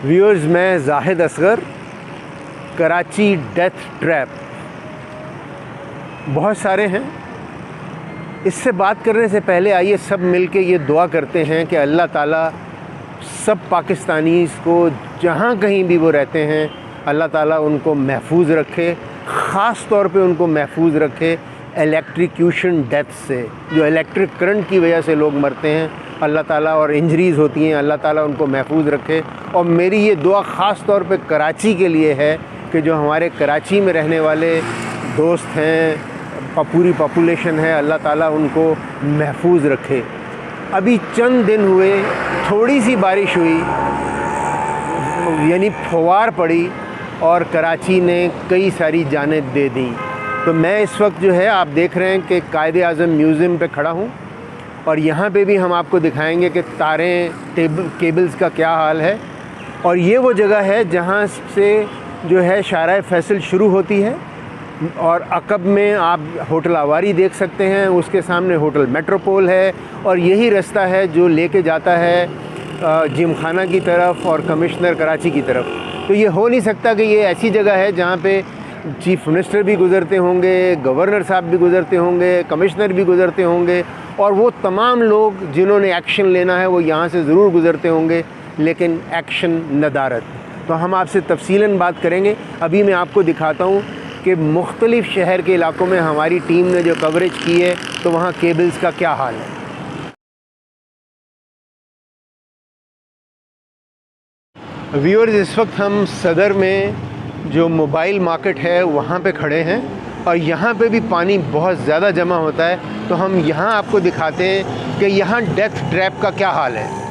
Viewers, मैं Zahid Asghar, Karachi death trap. बहुत सारे हैं। इससे बात करने से पहले आइए सब मिलके ये दुआ करते हैं कि अल्लाह ताला सब पाकिस्तानीज़ को जहाँ कहीं भी वो रहते हैं अल्लाह ताला उनको महफूज रखे, ख़ास तौर पे उनको महफूज रखे इलेक्ट्रिक्यूशन डेथ से। जो इलेक्ट्रिक करंट की वजह से लोग मरते हैं अल्लाह ताला, और इंजरीज़ होती हैं, अल्लाह ताला उनको महफूज रखे। और मेरी ये दुआ ख़ास तौर पे कराची के लिए है कि जो हमारे कराची में रहने वाले दोस्त हैं, पूरी पॉपुलेशन है, अल्लाह ताला उनको महफूज रखे। अभी चंद दिन हुए, थोड़ी सी बारिश हुई, यानी फुहार पड़ी और कराची ने कई सारी जानें दे दी। तो मैं इस वक्त जो है, आप देख रहे हैं कि कायदे आज़म म्यूज़ियम पे खड़ा हूँ, और यहाँ पे भी हम आपको दिखाएंगे कि तारें, केबल्स का क्या हाल है। और ये वो जगह है जहाँ से जो है शाहराह फैसल शुरू होती है, और अकब में आप होटल आवारी देख सकते हैं, उसके सामने होटल मेट्रोपोल है, और यही रास्ता है जो लेके जाता है जिमखाना की तरफ और कमिश्नर कराची की तरफ। तो ये हो नहीं सकता कि ये ऐसी जगह है जहाँ पे चीफ़ मिनिस्टर भी गुज़रते होंगे, गवर्नर साहब भी गुज़रते होंगे, कमिश्नर भी गुज़रते होंगे, और वो तमाम लोग जिन्होंने एक्शन लेना है वो यहाँ से ज़रूर गुज़रते होंगे, लेकिन एक्शन नदारत। तो हम आपसे तफसीलन बात करेंगे। अभी मैं आपको दिखाता हूँ कि मुख्तलिफ़ शहर के इलाकों में हमारी टीम ने जो कवरेज की है तो वहाँ केबल्स का क्या हाल है। व्यूअर्स, इस वक्त हम सदर में जो मोबाइल मार्केट है वहाँ पे खड़े हैं, और यहाँ पे भी पानी बहुत ज़्यादा जमा होता है। तो हम यहाँ आपको दिखाते हैं कि यहाँ डेथ ट्रैप का क्या हाल है।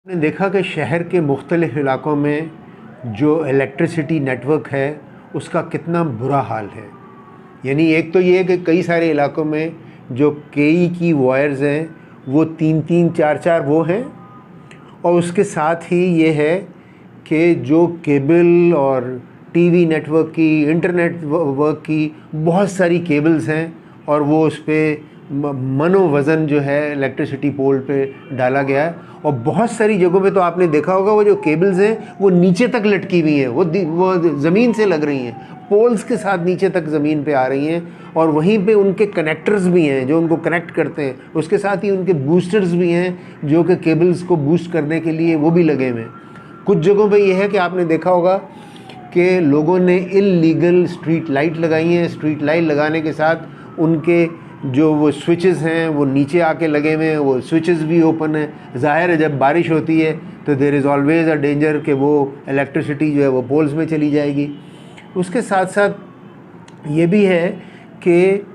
आपने देखा कि शहर के मुख्तलिफ़ इलाक़ों में जो इलेक्ट्रिसिटी नेटवर्क है उसका कितना बुरा हाल है। यानी एक तो ये है कि कई सारे इलाक़ों में जो केई की वायर्स हैं वो 3-3 4-4 वो हैं, और उसके साथ ही ये है कि जो केबल और टीवी नेटवर्क की, इंटरनेट वर्क की बहुत सारी केबल्स हैं, और वो उस पर मनोवज़न जो है इलेक्ट्रिसिटी पोल पे डाला गया है। और बहुत सारी जगहों पे तो आपने देखा होगा वो जो केबल्स हैं वो नीचे तक लटकी हुई हैं, वो ज़मीन से लग रही हैं, पोल्स के साथ नीचे तक ज़मीन पे आ रही हैं, और वहीं पे उनके कनेक्टर्स भी हैं जो उनको कनेक्ट करते हैं। उसके साथ ही उनके बूस्टर्स भी हैं जो कि केबल्स को बूस्ट करने के लिए वो भी लगे हुए हैं। कुछ जगहों पे ये है कि आपने देखा होगा कि लोगों ने इल्लीगल स्ट्रीट लाइट लगाई हैं। स्ट्रीट लाइट लगाने के साथ उनके जो वो स्विचेस हैं वो नीचे आके लगे हुए हैं, वो स्विचेस भी ओपन हैं। ज़ाहिर है जब बारिश होती है तो there is always a danger कि वो इलेक्ट्रिसिटी जो है वो पोल्स में चली जाएगी। उसके साथ साथ ये भी है कि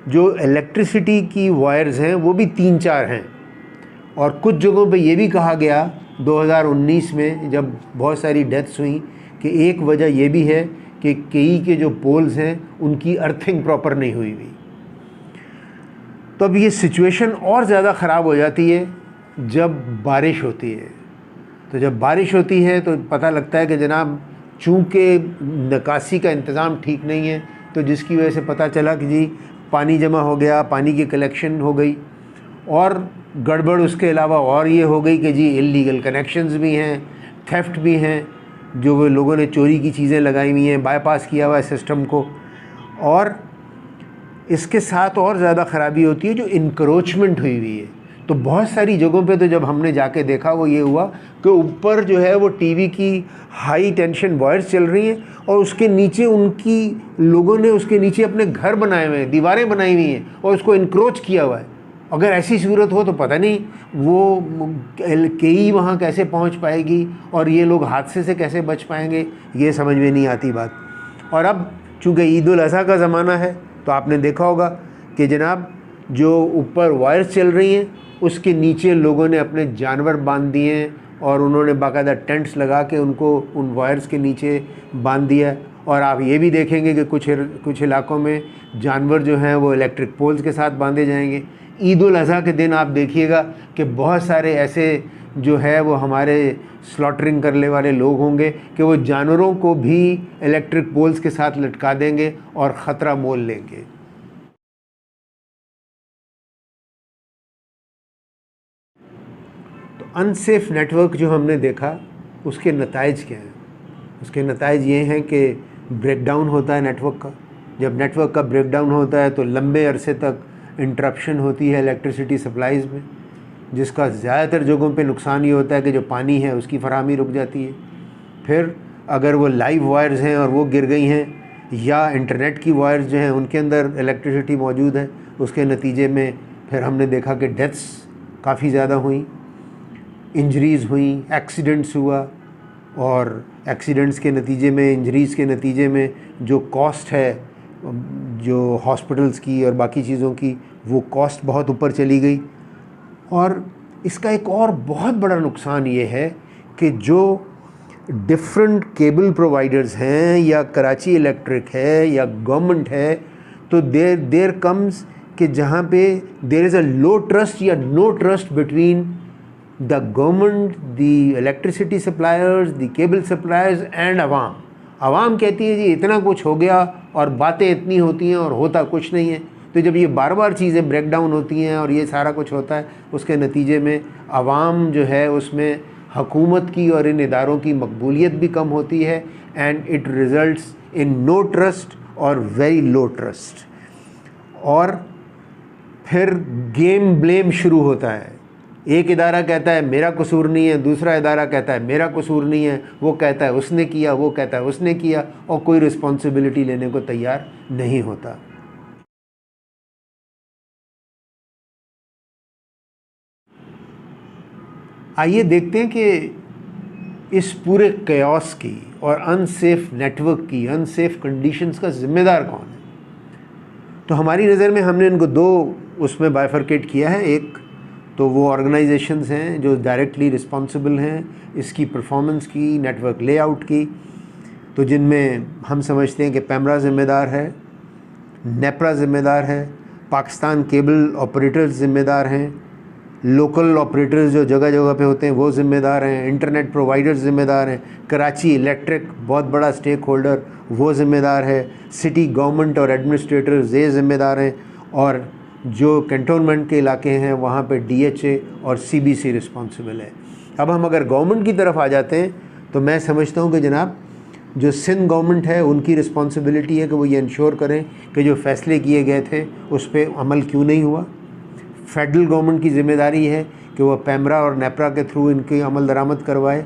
जो इलेक्ट्रिसिटी की वायर्स हैं वो भी 3-4 हैं, और कुछ जगहों पे ये भी कहा गया 2019 में जब बहुत सारी डेथ्स हुई कि एक वजह ये भी है कि कई के जो पोल्स हैं उनकी अर्थिंग प्रॉपर नहीं हुई हुई। तो अब ये सिचुएशन और ज़्यादा ख़राब हो जाती है जब बारिश होती है। तो जब बारिश होती है तो पता लगता है कि जनाब चूँकि निकासी का इंतज़ाम ठीक नहीं है, तो जिसकी वजह से पता चला कि जी पानी जमा हो गया, पानी की कलेक्शन हो गई, और गड़बड़ उसके अलावा और ये हो गई कि जी इल्लीगल कनेक्शंस भी हैं, थेफ्ट भी हैं, जो वो लोगों ने चोरी की चीज़ें लगाई हुई हैं, बाईपास किया हुआ है सिस्टम को। और इसके साथ और ज़्यादा ख़राबी होती है जो इंक्रोचमेंट हुई हुई है। तो बहुत सारी जगहों पे तो जब हमने जाके देखा वो ये हुआ कि ऊपर जो है वो टीवी की हाई टेंशन वायर्स चल रही हैं, और उसके नीचे उनकी लोगों ने उसके नीचे अपने घर बनाए हुए हैं, दीवारें बनाई हुई हैं, और उसको इंक्रोच किया हुआ है। अगर ऐसी सूरत हो तो पता नहीं वो केई वहाँ कैसे पहुँच पाएगी और ये लोग हादसे से कैसे बच पाएंगे, ये समझ में नहीं आती बात। और अब चूँकि ईद उल अज़हा का ज़माना है तो आपने देखा होगा कि जनाब जो ऊपर वायर्स चल रही हैं उसके नीचे लोगों ने अपने जानवर बांध दिए हैं, और उन्होंने बाकायदा टेंट्स लगा के उनको उन वायर्स के नीचे बांध दिया है। और आप ये भी देखेंगे कि कुछ इलाक़ों में जानवर जो हैं वो इलेक्ट्रिक पोल्स के साथ बांधे जाएंगे। ईद उल अज़हा के दिन आप देखिएगा कि बहुत सारे ऐसे जो है वो हमारे स्लॉटरिंग करने वाले लोग होंगे कि वो जानवरों को भी इलेक्ट्रिक पोल्स के साथ लटका देंगे और ख़तरा मोल लेंगे। तो अनसेफ नेटवर्क जो हमने देखा उसके नताइज क्या हैं? उसके नताइज ये हैं कि ब्रेकडाउन होता है नेटवर्क का। जब नेटवर्क का ब्रेकडाउन होता है तो लंबे अरसे तक इंटरप्शन होती है इलेक्ट्रिसिटी सप्लाईज़ में, जिसका ज़्यादातर जगहों पे नुकसान ये होता है कि जो पानी है उसकी फराहमी रुक जाती है। फिर अगर वो लाइव वायर्स हैं और वो गिर गई हैं, या इंटरनेट की वायर्स जो हैं उनके अंदर इलेक्ट्रिसिटी मौजूद है, उसके नतीजे में फिर हमने देखा कि डेथ्स काफ़ी ज़्यादा हुई, इंजरीज़ हुई, एक्सीडेंट्स हुआ, और एक्सीडेंट्स के नतीजे में, इंजरीज़ के नतीजे में जो कॉस्ट है जो हॉस्पिटल्स की और बाकी चीज़ों की, वो कॉस्ट बहुत ऊपर चली गई। और इसका एक और बहुत बड़ा नुकसान ये है कि जो डिफरेंट केबल प्रोवाइडर्स हैं, या कराची इलेक्ट्रिक है या गवर्नमेंट है, तो देयर कम्स कि जहाँ पे there is a low trust या no trust between the government, the electricity suppliers, the cable suppliers and अवाम। अवाम कहती है जी इतना कुछ हो गया, और बातें इतनी होती हैं और होता कुछ नहीं है। तो जब ये बार बार चीज़ें ब्रेक डाउन होती हैं और ये सारा कुछ होता है, उसके नतीजे में अवाम जो है उसमें हकूमत की और इन इदारों की मकबूलियत भी कम होती है, and it results in no trust और वेरी लो ट्रस्ट। और फिर गेम ब्लेम शुरू होता है। एक इदारा कहता है मेरा कसूर नहीं है, दूसरा इदारा कहता है मेरा कसूर नहीं है, वो कहता है उसने किया, वो कहता है उसने किया, और कोई रिस्पॉन्सिबिलिटी लेने को तैयार नहीं होता। आइए देखते हैं कि इस पूरे कयास की और अनसेफ नेटवर्क की, अनसेफ कंडीशंस का ज़िम्मेदार कौन है। तो हमारी नज़र में हमने इनको दो उसमें बाइफरकेट किया है। एक तो वो ऑर्गेनाइजेशंस हैं जो डायरेक्टली रिस्पॉन्सिबल हैं इसकी परफॉर्मेंस की, नेटवर्क लेआउट की। तो जिनमें हम समझते हैं कि पैमरा ज़िम्मेदार है, नेपरा ज़िम्मेदार है, पाकिस्तान केबल ऑपरेटर्स ज़िम्मेदार हैं, लोकल ऑपरेटर्स जो जगह जगह पे होते हैं वो ज़िम्मेदार हैं, इंटरनेट प्रोवाइडर्स ज़िम्मेदार हैं, कराची इलेक्ट्रिक बहुत बड़ा स्टेक होल्डर वो ज़िम्मेदार है, सिटी गवर्नमेंट और एडमिनिस्ट्रेटर्स ये ज़िम्मेदार हैं, और जो कैंटोनमेंट के इलाके हैं वहाँ पे DHA और CBC रिस्पॉन्सिबल है। अब हम अगर गवर्नमेंट की तरफ आ जाते हैं तो मैं समझता हूँ कि जनाब जो सिंध गवर्नमेंट है उनकी रिस्पॉन्सिबिलिटी है कि वो ये इंश्योर करें कि जो फ़ैसले किए गए थे उस पर अमल क्यों नहीं हुआ। फेडरल गवर्नमेंट की ज़िम्मेदारी है कि वह पैमरा और नेपरा के थ्रू इनकी अमल दरामद करवाए।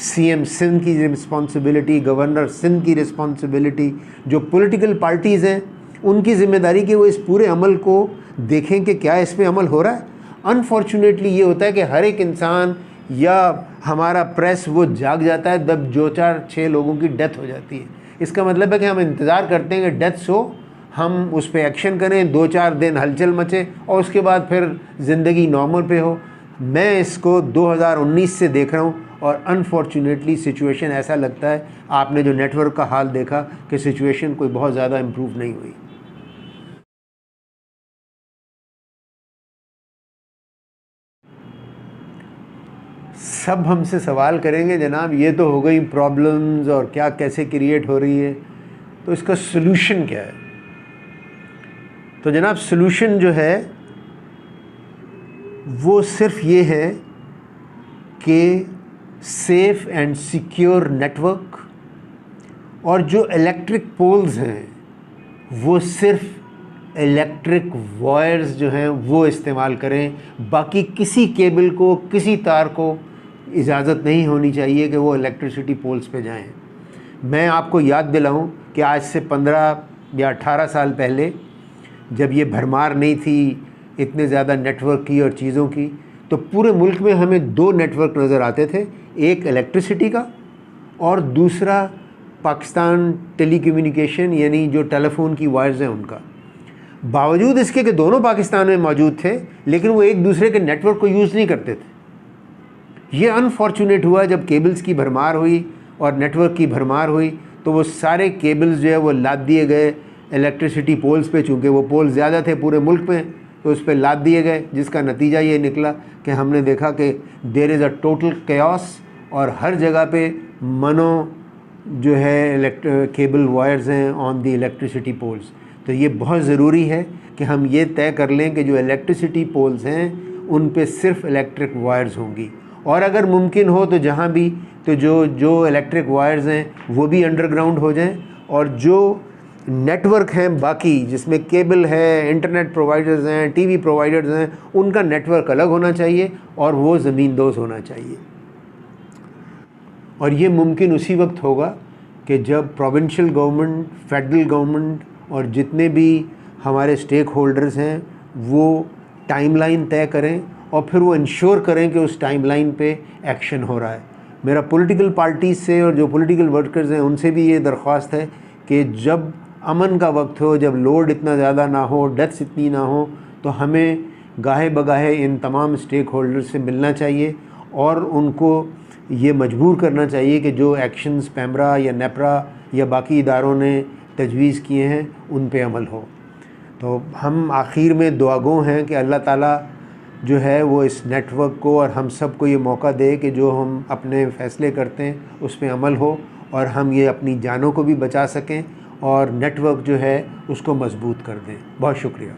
CM सिंध की रिस्पॉन्सिबिलिटी, गवर्नर सिंध की रिस्पॉन्सिबिलिटी, जो पॉलिटिकल पार्टीज़ हैं उनकी ज़िम्मेदारी कि वो इस पूरे अमल को देखें कि क्या इस पर अमल हो रहा है। अनफॉर्चुनेटली ये होता है कि हर एक इंसान या हमारा प्रेस वो जाग जाता है जब 2-4-6 लोगों की डेथ हो जाती है। इसका मतलब है कि हम इंतज़ार करते हैं कि डेथ्स हो, हम उस पर एक्शन करें, 2-4 दिन हलचल मचे और उसके बाद फिर ज़िंदगी नॉर्मल पे हो। मैं इसको 2019 से देख रहा हूँ और अनफॉर्चुनेटली सिचुएशन ऐसा लगता है, आपने जो नेटवर्क का हाल देखा कि सिचुएशन कोई बहुत ज़्यादा इम्प्रूव नहीं हुई। सब हमसे सवाल करेंगे जनाब ये तो हो गई प्रॉब्लम्स और क्या कैसे क्रिएट हो रही है, तो इसका सलूशन क्या है। तो जनाब सलूशन जो है वो सिर्फ ये है कि सेफ़ एंड सिक्योर नेटवर्क, और जो इलेक्ट्रिक पोल्स हैं वो सिर्फ इलेक्ट्रिक वायर्स जो हैं वो इस्तेमाल करें। बाकी किसी केबल को, किसी तार को इजाज़त नहीं होनी चाहिए कि वो इलेक्ट्रिसिटी पोल्स पे जाएं। मैं आपको याद दिलाऊं कि आज से 15 या 18 साल पहले जब ये भरमार नहीं थी इतने ज़्यादा नेटवर्क की और चीज़ों की, तो पूरे मुल्क में हमें 2 नेटवर्क नज़र आते थे, एक इलेक्ट्रिसिटी का और दूसरा पाकिस्तान टेलीकम्युनिकेशन यानी जो टेलीफोन की वायर्स हैं उनका। बावजूद इसके कि दोनों पाकिस्तान में मौजूद थे लेकिन वो एक दूसरे के नेटवर्क को यूज़ नहीं करते थे। ये अनफॉर्चुनेट हुआ जब केबल्स की भरमार हुई और नेटवर्क की भरमार हुई, तो वो सारे केबल्स जो है वो लाद दिए गए इलेक्ट्रिसिटी पोल्स पे। चूँकि वो पोल ज़्यादा थे पूरे मुल्क में तो उस पर लाद दिए गए, जिसका नतीजा ये निकला कि हमने देखा कि there is a total chaos और हर जगह पे मनो जो है केबल वायर्स हैं ऑन द इलेक्ट्रिसिटी पोल्स। तो ये बहुत ज़रूरी है कि हम ये तय कर लें कि जो इलेक्ट्रिसिटी पोल्स हैं उन पे सिर्फ इलेक्ट्रिक वायर्स होंगी, और अगर मुमकिन हो तो जहाँ भी तो जो इलेक्ट्रिक वायर्स हैं वो भी अंडरग्राउंड हो जाएं, और जो नेटवर्क हैं बाकी जिसमें केबल है, इंटरनेट प्रोवाइडर्स हैं, टीवी प्रोवाइडर्स हैं, उनका नेटवर्क अलग होना चाहिए और वो ज़मींदोज़ होना चाहिए। और ये मुमकिन उसी वक्त होगा कि जब प्रोविंशियल गवर्नमेंट, फेडरल गवर्नमेंट और जितने भी हमारे स्टेक होल्डर्स हैं वो टाइमलाइन तय करें और फिर वो इंश्योर करें कि उस टाइमलाइन पे एक्शन हो रहा है। मेरा पॉलिटिकल पार्टीज़ से और जो पॉलिटिकल वर्कर्स हैं उनसे भी ये दरख्वास्त है कि जब अमन का वक्त हो, जब लोड इतना ज़्यादा ना हो, डेथ्स इतनी ना हो, तो हमें गाहे बगाहे इन तमाम स्टेक होल्डर्स से मिलना चाहिए और उनको ये मजबूर करना चाहिए कि जो एक्शंस पैमरा या नेपरा या बाकी इदारों ने तजवीज़ किए हैं उन पे अमल हो। तो हम आखिर में दुआगो हैं कि अल्लाह ताला जो है वो इस नेटवर्क को और हम सब को ये मौका दे कि जो हम अपने फ़ैसले करते हैं उस पर अमल हो और हम ये अपनी जानों को भी बचा सकें और नेटवर्क जो है उसको मजबूत कर दें। बहुत शुक्रिया।